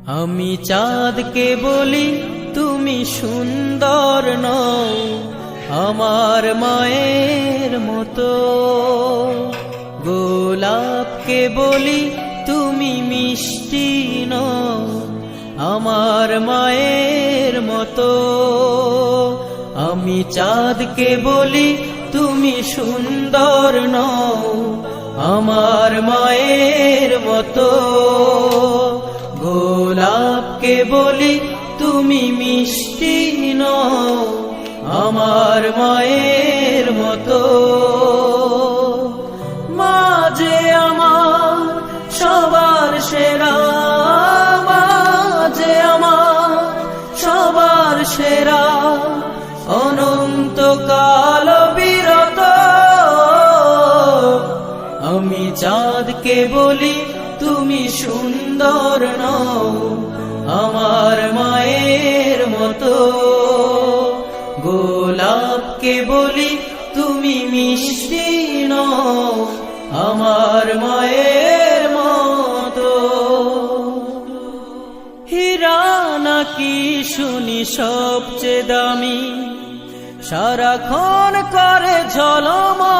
আমি চাঁদকে বলি তুমি সুন্দর নও, আমার মায়ের মতো। গোলাপকে বলি তুমি মিষ্টি নও, আমার মায়ের মতো। আমি চাঁদকে বলি তুমি সুন্দর নও, আমার মায়ের মতো। গোলাপকে বলি তুমি মিষ্টি নও, আমার মায়ের মতো। মা যে আমার সবার সেরা, মা যে আমার সবার সেরা, অনন্তকাল বিরত। আমি চাঁদকে বলি তুমি সুন্দর নও, আমার মায়ের মতো। গোলাপকে বলি তুমি মিষ্টি নও, আমার মায়ের মতো। হীরা নাকি শুনি সবচেয়ে দামি, সারাক্ষণ করে ঝলমল